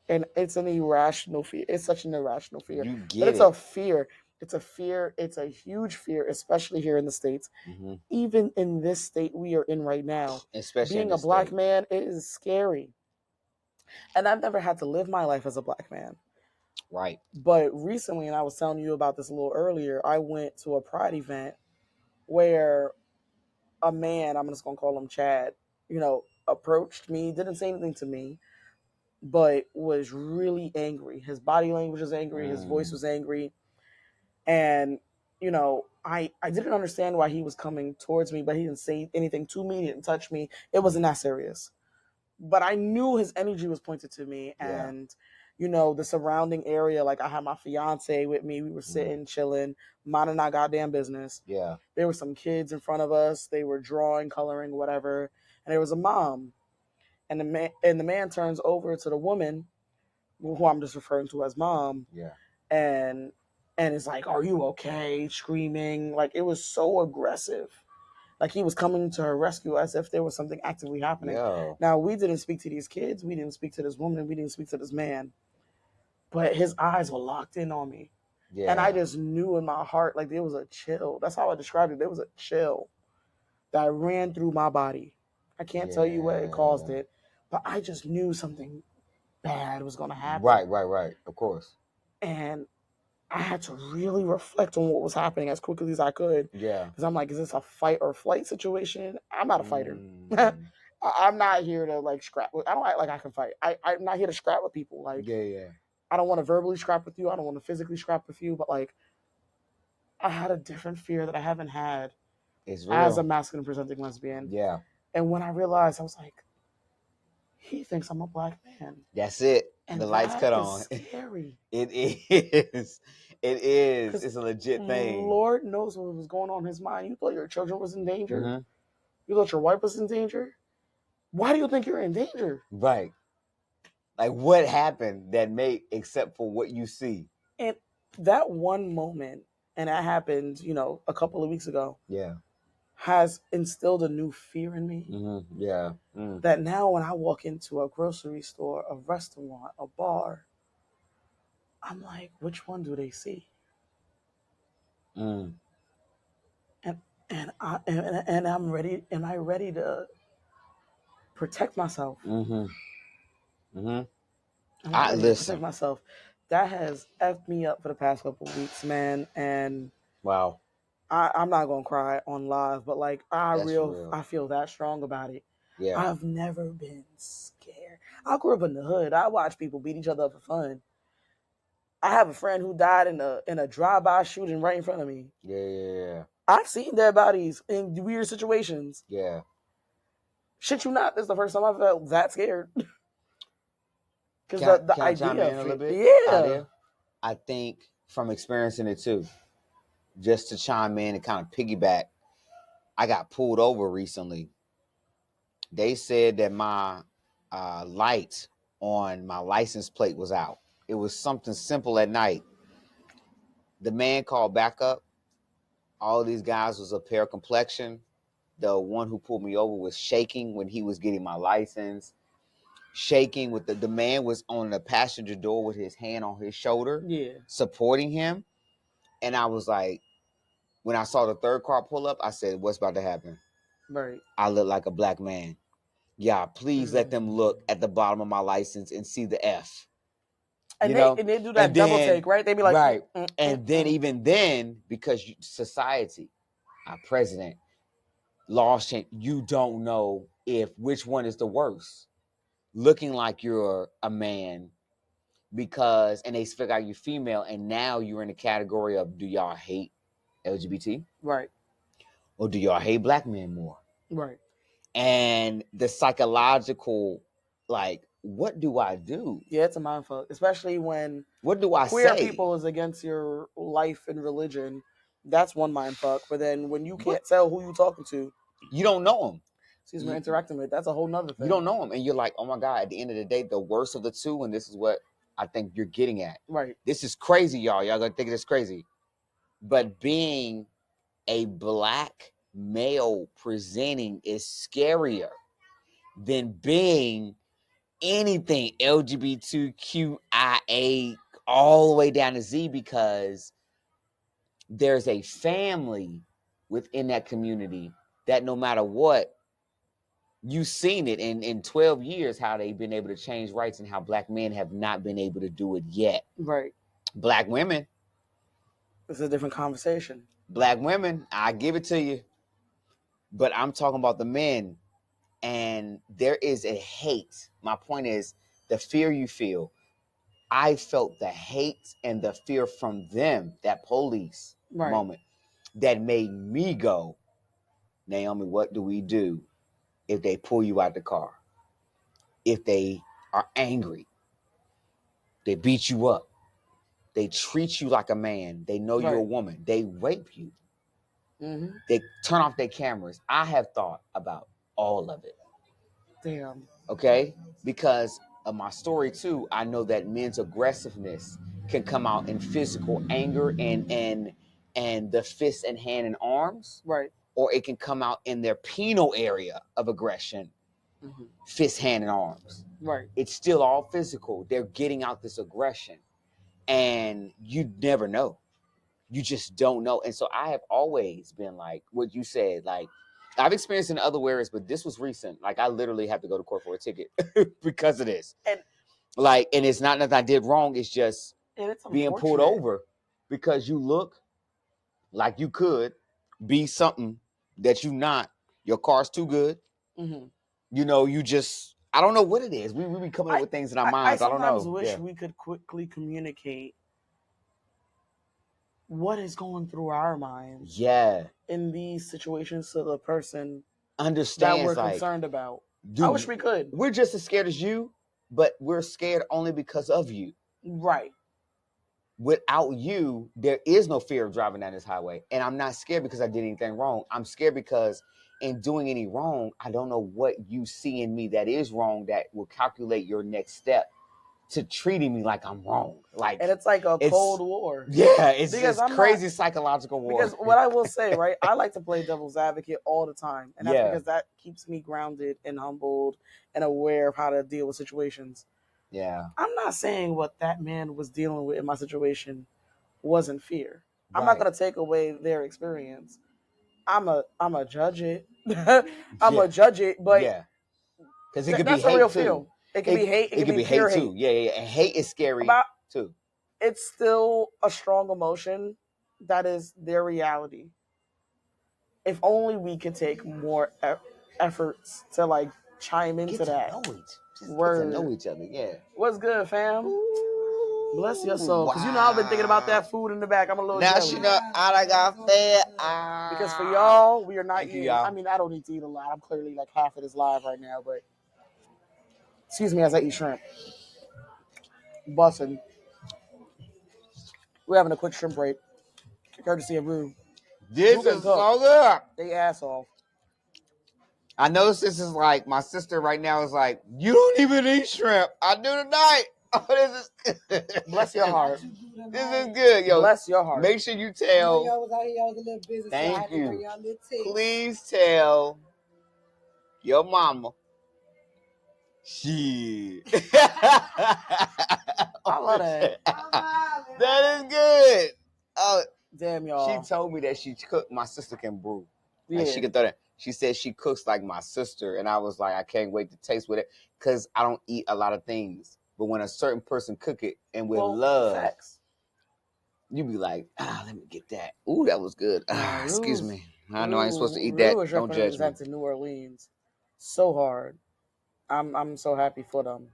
and it's an irrational fear. It's such an irrational fear. But it's a fear. It's a fear. It's a huge fear, especially here in the States. Even in this state we are in right now, especially being a black man, it is scary. And I've never had to live my life as a black man. Right. But recently, and I was telling you about this a little earlier, I went to a pride event where a man, I'm just going to call him Chad, you know, approached me, didn't say anything to me, but was really angry. His body language was angry. His voice was angry. And, you know, I didn't understand why he was coming towards me, but he didn't say anything to me. He didn't touch me. It wasn't that serious. But I knew his energy was pointed to me. And, you know, the surrounding area, like I had my fiance with me. We were sitting, chilling, minding our goddamn business. Yeah. There were some kids in front of us. They were drawing, coloring, whatever. And there was a mom. And the man turns over to the woman, who I'm just referring to as mom. Yeah. And it's like, are you okay? Screaming. Like, it was so aggressive. Like, he was coming to her rescue as if there was something actively happening. Yo. Now, we didn't speak to these kids. We didn't speak to this woman. We didn't speak to this man. But his eyes were locked in on me. Yeah. And I just knew in my heart, like, there was a chill. That's how I described it. There was a chill that ran through my body. I can't tell you what it caused it, but I just knew something bad was going to happen. Right. Of course. And I had to really reflect on what was happening as quickly as I could. Yeah. Because I'm like, is this a fight or flight situation? I'm not a fighter. I'm not here to like scrap. I don't act like I can fight. I'm not here to scrap with people. Like, Yeah. I don't want to verbally scrap with you. I don't want to physically scrap with you. But like, I had a different fear that I haven't had It's as a real. masculine presenting lesbian. Yeah. And when I realized, I was like, he thinks I'm a black man, That's it. and The lights that cut is on. scary. It is. It is. Because It's a legit thing. Lord knows what was going on in his mind. You thought your children was in danger. Mm-hmm. You thought your wife was in danger. Why do you think you're in danger? Right. Like what happened that made except for what you see? And that one moment, and that happened, a couple of weeks ago, Yeah. has instilled a new fear in me. Mm-hmm. Yeah. Mm. That now when I walk into a grocery store, a restaurant, a bar, I'm like, which one do they see? Mm. And and I'm ready. Am I ready to protect myself? Mm-hmm. Mm-hmm. Am I I ready to protect listen. myself? That has effed me up for the past couple of weeks, man. And Wow. I'm not gonna cry on live, but like That's real. I feel that strong about it. Yeah. I've never been scared. I grew up in the hood. I watch people beat each other up for fun. I have a friend who died in a drive-by shooting right in front of me. Yeah. I've seen dead bodies in weird situations. Yeah. Shit you not, this is the first time I felt that scared. Because the Can I chime idea in of a little it, bit out yeah. there? I think from experiencing it too, just to chime in and kind of piggyback, I got pulled over recently. They said that my light on my license plate was out. It was something simple at night. The man called backup. All of these guys was a pale complexion. The one who pulled me over was shaking when he was getting my license. Shaking with the man was on the passenger door with his hand on his shoulder, Yeah. supporting him. And I was like, when I saw the third car pull up, I said, what's about to happen? Right. I look like a black man. Yeah, please let them look at the bottom of my license and see the F. And You know? they do And that double then, take, right? They be like, right. And then, even then, because society, our president, laws change, you don't know if which one is the worst. Looking like you're a man because, and they figure out you're female, and now you're in the category of, do y'all hate LGBT? Right. Or do y'all hate black men more? Right. And the psychological, like, what do I do? Yeah, it's a mindfuck, especially when What do I queer say? people is against your life and religion. That's one mindfuck. But then when you What? can't tell who you talking to, You don't know them. excuse me, interacting with, that's a whole nother thing. You don't know them, and you're like, oh my god. At the end of the day, the worst of the two, and this is what I think you're getting at. Right. This is crazy, y'all. Y'all gonna think it's crazy, but being a black male presenting is scarier than being anything LGBTQIA all the way down to Z, because there's a family within that community that no matter what, you've seen it in 12 years how they've been able to change rights and how black men have not been able to do it yet. Right. Black women, It's a different conversation. I give it to you. But I'm talking about the men, and there is a hate. My point is the fear you feel. I felt the hate and the fear from them, that police moment, that made me go, Naomi, what do we do if they pull you out the car? If they are angry, they beat you up, they treat you like a man, they know you're a woman, they rape you, they turn off their cameras. I have thought about all of it. Damn. Okay? Because of my story too, I know that men's aggressiveness can come out in physical anger and the fist and hand and arms. Right. Or it can come out in their penile area of aggression. Fist, hand, and arms. Right. It's still all physical. They're getting out this aggression. And you never know. You just don't know. And so I have always been like what you said, like I've experienced in other areas, but this was recent. Like I literally have to go to court for a ticket because of this. And it's not that I did wrong. It's just being pulled over because you look like you could be something that you not. Your car's too good. you just, I don't know what it is. We be coming up with things in our I minds. I don't sometimes know. wish Yeah. we could quickly communicate what is going through our minds Yeah. in these situations to the person that Understands, we're like, concerned about. dude, I wish we could. we're just as scared as you, but we're scared only because of you. Right. Without you, there is no fear of driving down this highway. And I'm not scared because I did anything wrong. I'm scared because in doing any wrong, I don't know what you see in me that is wrong that will calculate your next step to treating me like I'm wrong. Like, And it's like a Cold War. Yeah, it's Because just crazy psychological war. Because what I will say, right, I like to play devil's advocate all the time. And that's Yeah. because that keeps me grounded and humbled and aware of how to deal with situations. Yeah. I'm not saying what that man was dealing with in my situation wasn't fear. I'm Right. not gonna take away their experience. I'm a judge it. I'm Yeah. a judge it, but Yeah. Because it could be that's a hate real too. feel. It can be hate. It can be pure hate too. Yeah, yeah, yeah. And hate is scary About too. it's still a strong emotion that is their reality. If only we could take more efforts to like chime into Get to that. know each. Just Word. get to know each other. Yeah. What's good, fam? Ooh, Bless your soul. Because you know I've been thinking about that food in the back. I'm a little Now jelly. she know I got fed. Because for y'all, we are not Thank you, eating. y'all. I mean, I don't need to eat a lot. I'm clearly like half of this live right now, but excuse me as I eat shrimp. Bussin'. We're having a quick shrimp break. Courtesy of Rue. This can is cook. so good. They ass off. I notice this is like my sister right now is like, you don't even eat shrimp. I do tonight. Oh, this is Bless your heart. This is good, yo. Bless your heart. Make sure you tell. Thank you. Please tell your mama. Shit. I love that. That is good. Oh, damn y'all. She told me that she cooked. My sister can brew. Yeah. Like she can throw that. She said she cooks like my sister, and I was like, I can't wait to taste with it because I don't eat a lot of things. But when a certain person cook it and with love, facts. you be like, let me get that. Ooh, that was good. Excuse me. I know I ain't supposed to eat that. Don't judge me. To New Orleans so hard. I'm so happy for them.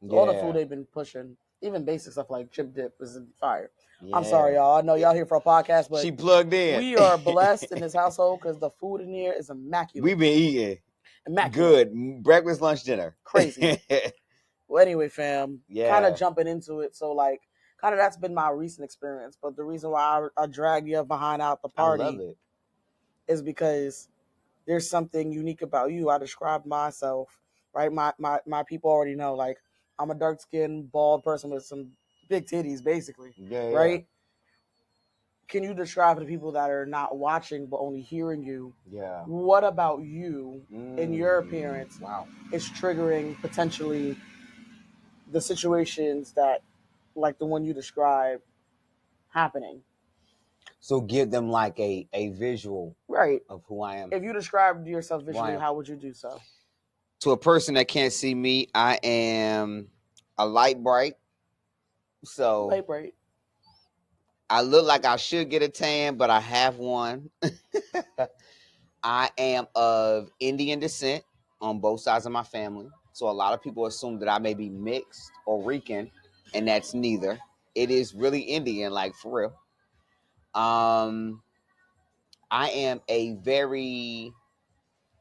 Yeah. All the food they've been pushing, even basic stuff like chip dip, is fire. Yeah. I'm sorry, y'all. I know y'all here for a podcast, but she plugged in. We are blessed in this household because the food in here is immaculate. We've been eating. Immaculate. Good. Breakfast, lunch, dinner. Crazy. Well, anyway, fam. Yeah. Kind of jumping into it. So, like, kind of that's been my recent experience. But the reason why I drag you behind out the party I love it. is because there's something unique about you. I describe myself, right? My people already know, like, I'm a dark-skinned, bald person with some big titties, basically. Yeah. Right? Can you describe to people that are not watching but only hearing you? Yeah. What about you in your appearance is triggering potentially the situations that, like the one you described, happening? So give them like a visual Right. of who I am. If you described yourself visually, how would you do so? To a person that can't see me, I am a light bright. So Light bright. I look like I should get a tan, but I have one. I am of Indian descent on both sides of my family. So a lot of people assume that I may be mixed or Rican, and that's neither. It is really Indian, like for real. I am a very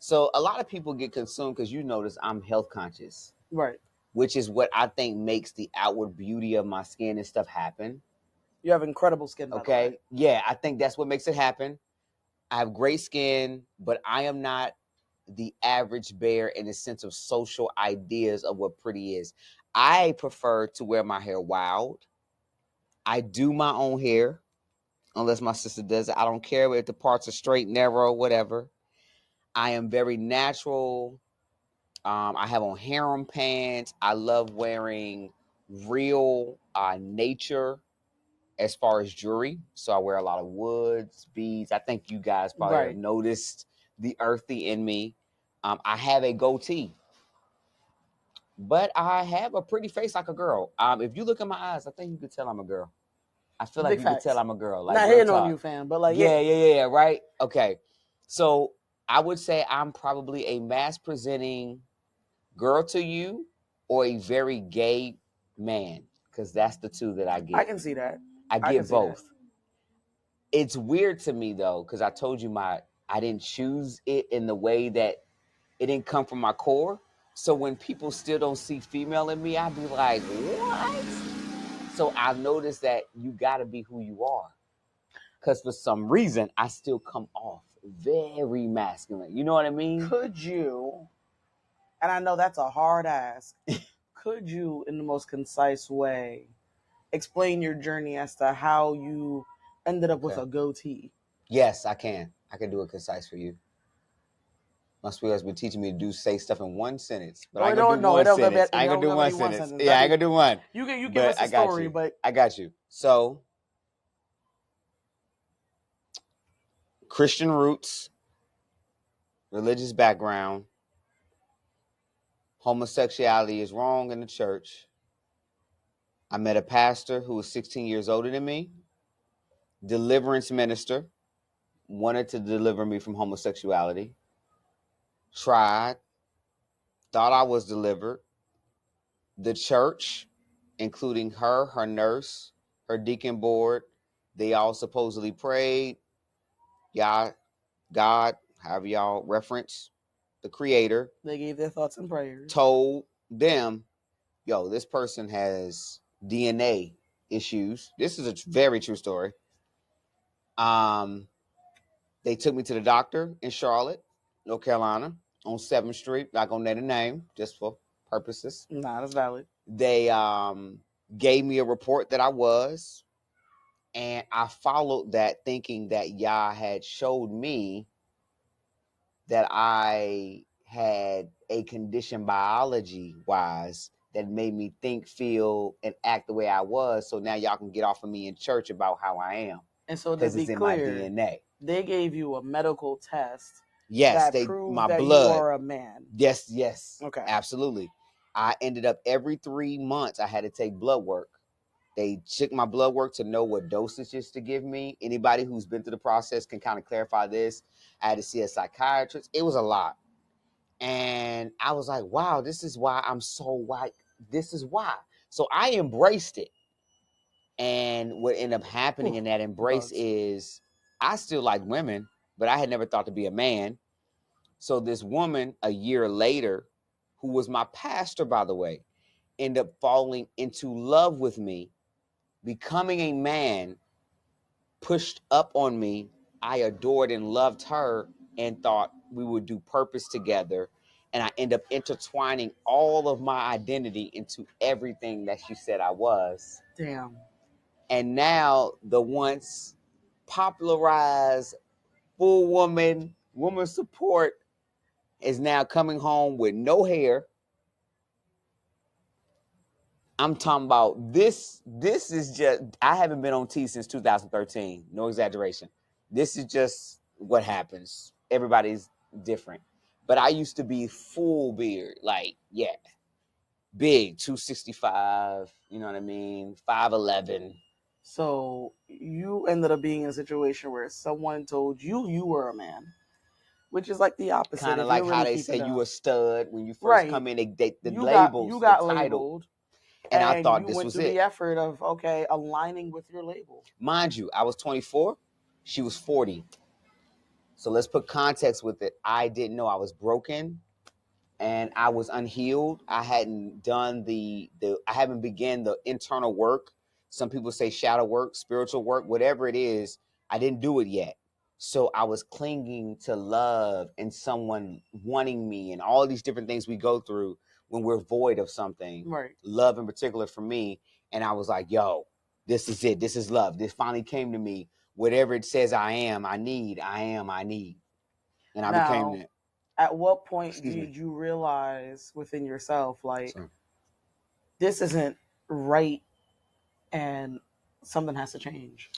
so a lot of people get consumed because you notice I'm health conscious. Right. Which is what I think makes the outward beauty of my skin and stuff happen. You have incredible skin, by the way. Yeah, I think that's what makes it happen. I have great skin, but I am not the average bear in the sense of social ideas of what pretty is. I prefer to wear my hair wild. I do my own hair, unless my sister does it. I don't care if the parts are straight, narrow, whatever. I am very natural. I have on harem pants. I love wearing real nature as far as jewelry. So I wear a lot of woods, beads. I think you guys probably have noticed the earthy in me. I have a goatee, but I have a pretty face like a girl. If you look in my eyes, I think you could tell I'm a girl. I feel like you could tell I'm a girl. Like, not hitting on you, fam, but like yeah, right? Okay. So I would say I'm probably a mass presenting girl to you or a very gay man? Because that's the two that I get. I can see that. I I can get see that. both. It's weird to me though, because I told you I didn't choose it in the way that it didn't come from my core. So when people still don't see female in me, I'd be like, what? So I noticed that you gotta be who you are. Because for some reason, I still come off very masculine. You know what I mean? Could you, and I know that's a hard ask, could you, in the most concise way, explain your journey as to how you ended up with Okay. a goatee? Yes, I can. I can do it concise for you. My sweetheart's been teaching me to say stuff in one sentence, but Oh, I it ain't gonna don't do no, it one don't go sentence. back. I It ain't gonna don't do go one any one sentence. sentence. Yeah, I ain't gonna do one. You give But us the I got story, you. but I got you. So, Christian roots, religious background, homosexuality is wrong in the church. I met a pastor who was 16 years older than me, deliverance minister, wanted to deliver me from homosexuality, tried, thought I was delivered. The church, including her nurse, her deacon board, they all supposedly prayed. Y'all, God, however y'all reference the creator, they gave their thoughts and prayers. told them, yo, this person has DNA issues. This is a very true story. They took me to the doctor in Charlotte, North Carolina, on 7th Street. Not gonna name a name, just for purposes. Nah, that's valid. They gave me a report that I was, and I followed that thinking that Yah had showed me that I had a condition biology wise that made me think, feel, and act the way I was. So now y'all can get off of me in church about how I am. And so to Because be it's in clear, my DNA. they gave you a medical test Yes, that proved my that blood. you are a man. Yes. Okay. Absolutely. I ended up every 3 months I had to take blood work. They check my blood work to know what dosages to give me. Anybody who's been through the process can kind of clarify this. I had to see a psychiatrist. It was a lot. And I was like, wow, this is why I'm so white. This is why. So I embraced it. And what ended up happening in that embrace is I still like women, but I had never thought to be a man. So this woman, a year later, who was my pastor, by the way, ended up falling into love with me, becoming a man, pushed up on me. I adored and loved her and thought we would do purpose together. And I end up intertwining all of my identity into everything that she said I was. Damn. And now the once popularized full woman support is now coming home with no hair. I'm talking about this. This is just, I haven't been on T since 2013. No exaggeration. This is just what happens. Everybody's different. But I used to be full beard. Like, yeah. Big, 265. You know what I mean? 5'11. So you ended up being in a situation where someone told you you were a man, which is like the opposite. Kind of If like you're how really they keeping say it you up. a stud when you first Right. come in. The You labels, got the title. labeled, And I and thought you this went was through the it. effort of aligning with your label. Mind you, I was 24. She was 40. So let's put context with it. I didn't know I was broken and I was unhealed. I hadn't done I haven't begun the internal work. Some people say shadow work, spiritual work, whatever it is. I didn't do it yet. So I was clinging to love and someone wanting me and all these different things we go through when we're void of something. Right. Love in particular for me. And I was like, yo, this is it. This is love. This finally came to me. Whatever it says I am, I need. And I became that. At what point did you realize within yourself, like, this isn't right and something has to change?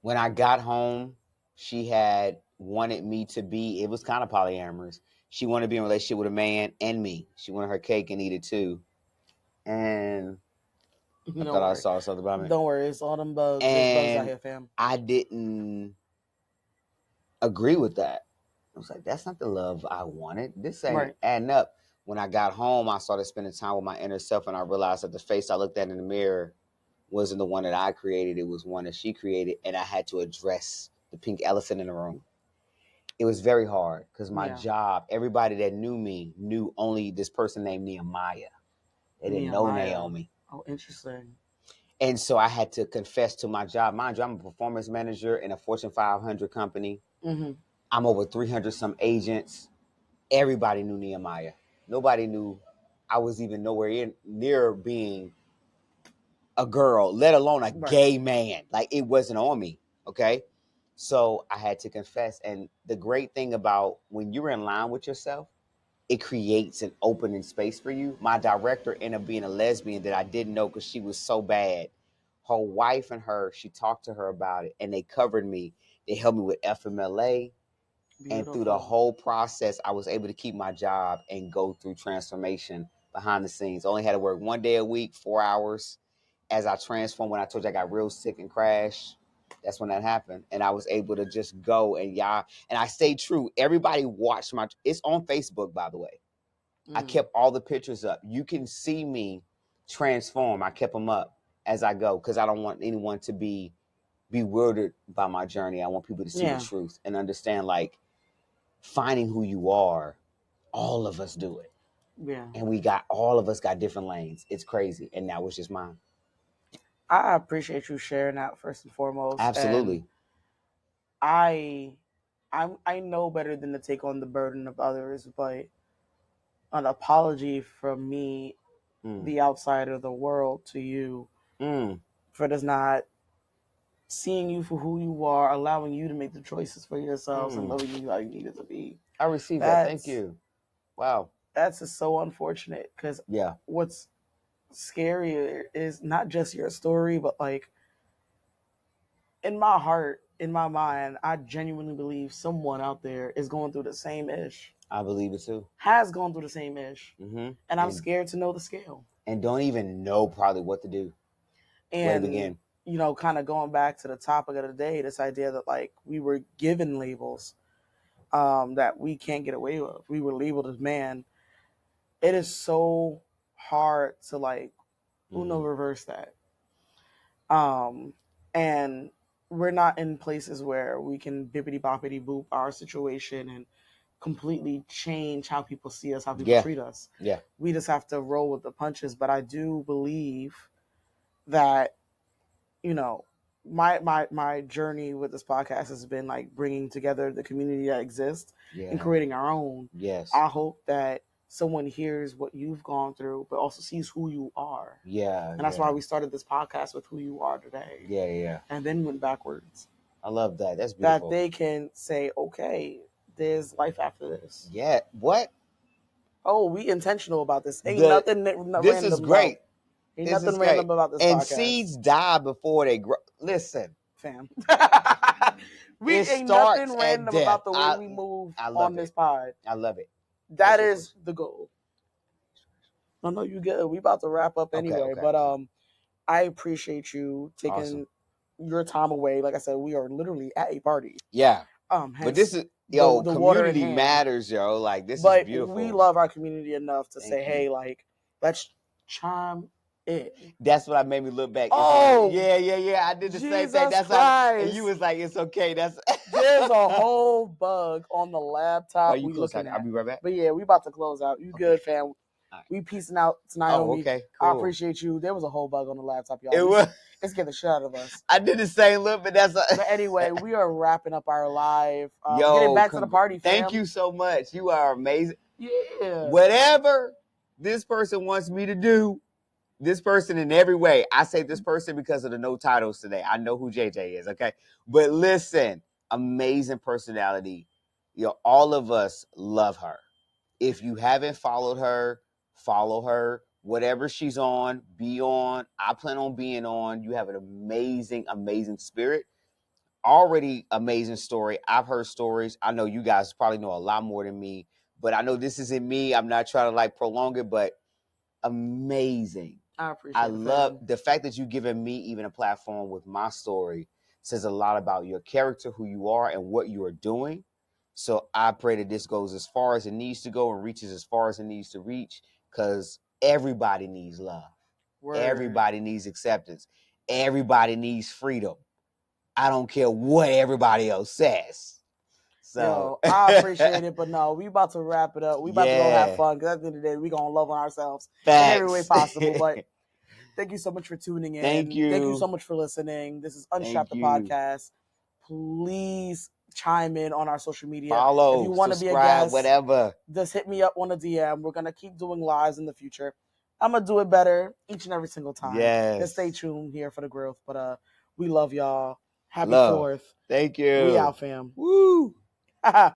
When I got home, she had wanted me to be, it was kind of polyamorous. She wanted to be in a relationship with a man and me. She wanted her cake and eat it too. And I thought I saw something about me. Don't worry, it's all them bugs. There's bugs out here, fam. I didn't agree with that. I was like, that's not the love I wanted. This ain't adding up. When I got home, I started spending time with my inner self, and I realized that the face I looked at in the mirror wasn't the one that I created. It was one that she created, and I had to address the pink elephant in the room. It was very hard because my job, everybody that knew me knew only this person named Nehemiah. They didn't know Naomi. Oh, interesting. And so I had to confess to my job. Mind you, I'm a performance manager in a Fortune 500 company. Mm-hmm. I'm over 300 some agents. Everybody knew Nehemiah. Nobody knew I was even nowhere near being a girl, let alone a gay man. Like, it wasn't on me. Okay. So I had to confess. And the great thing about when you're in line with yourself, it creates an opening space for you. My director ended up being a lesbian that I didn't know because she was so bad. Her wife and her, she talked to her about it, and they covered me. They helped me with FMLA. Beautiful. And through the whole process, I was able to keep my job and go through transformation behind the scenes. I only had to work 1 day a week, 4 hours. As I transformed, when I told you I got real sick and crashed, that's when that happened. And I was able to just go and I stayed true. Everybody watched it's on Facebook, by the way. I kept all the pictures up. You can see me transform. I kept them up as I go because I don't want anyone to be bewildered by my journey. I want people to see the truth and understand, like, finding who you are. All of us do it. Yeah. And all of us got different lanes. It's crazy. And that was just mine. I appreciate you sharing that first and foremost. Absolutely. And I know better than to take on the burden of others, but an apology from me, the outsider of the world, to you for does not seeing you for who you are, allowing you to make the choices for yourselves and loving you how you need it to be. I received that. Thank you. Wow. That's just so unfortunate because what's scarier is not just your story, but like in my heart, in my mind, I genuinely believe someone out there is going through the same ish. I believe it too. Has gone through the same ish. And I'm scared to know the scale. And don't even know probably what to do. And, where to begin. You know, kind of going back to the topic of the day, this idea that like we were given labels that we can't get away with. We were labeled as man. It is so hard to like reverse that. And we're not in places where we can bippity boppity boop our situation and completely change how people see us, how people treat us. Yeah. We just have to roll with the punches. But I do believe that, you know, my journey with this podcast has been like bringing together the community that exists and creating our own. Yes. I hope that someone hears what you've gone through, but also sees who you are. Yeah. And that's why we started this podcast with who you are today. Yeah. And then went backwards. I love that. That's beautiful. That they can say, okay, there's life after this. Yeah. What? Oh, we intentional about this. Ain't nothing random. This is great. Ain't nothing random about this and podcast. Seeds die before they grow. Listen. Fam. Ain't nothing random about the way we move on this pod. I love it. That is the goal. No, you good. We about to wrap up anyway. Okay. But I appreciate you taking your time away. Like I said, we are literally at a party. Yeah. But this is the community matters, yo. Like this is beautiful. We love our community enough to say, hey, like, let's chime in. That's what I made me look back. Oh, yeah. I did the same thing. That's how. And you was like, it's okay. There's a whole bug on the laptop. You looking at. I'll be right back. But yeah, we about to close out. You good, fam? Right. We peacing out to Naomi. Oh, okay. Cool. I appreciate you. There was a whole bug on the laptop, y'all. It was. It scared the shit out of us. I did the same look, but that's. But anyway, we are wrapping up our live. Getting back to the party, fam. Thank you so much. You are amazing. Yeah. Whatever this person wants me to do, this person in every way. I say this person because of the no titles today. I know who JJ is, okay? But listen, amazing personality. All of us love her. If you haven't followed her, follow her. Whatever she's on, be on. I plan on being on. You have an amazing, amazing spirit. Already amazing story. I've heard stories. I know you guys probably know a lot more than me, but I know this isn't me. I'm not trying to like prolong it, but amazing. I appreciate it. I love the fact that you've given me even a platform with my story. Says a lot about your character, who you are, and what you are doing. So I pray that this goes as far as it needs to go and reaches as far as it needs to reach, because everybody needs love. Word. Everybody needs acceptance. Everybody needs freedom. I don't care what everybody else says. So Yo, I appreciate it, but no, we about to wrap it up. We about to go have Yeah. fun, because at the end of the day, we gonna love on ourselves in Facts. every way possible. But thank you so much for tuning in. Thank you. Thank you so much for listening. This is Unstrapped the Thank you. podcast. Please chime in on our social media. Follow, if you want to be a subscribe, guest, whatever. just hit me up on a DM. We're gonna keep doing lives in the future. I'm gonna do it better each and every single time. Yes. And stay tuned here for the growth. But we love y'all. Happy Love. 4th. Thank you. We out, fam. Woo.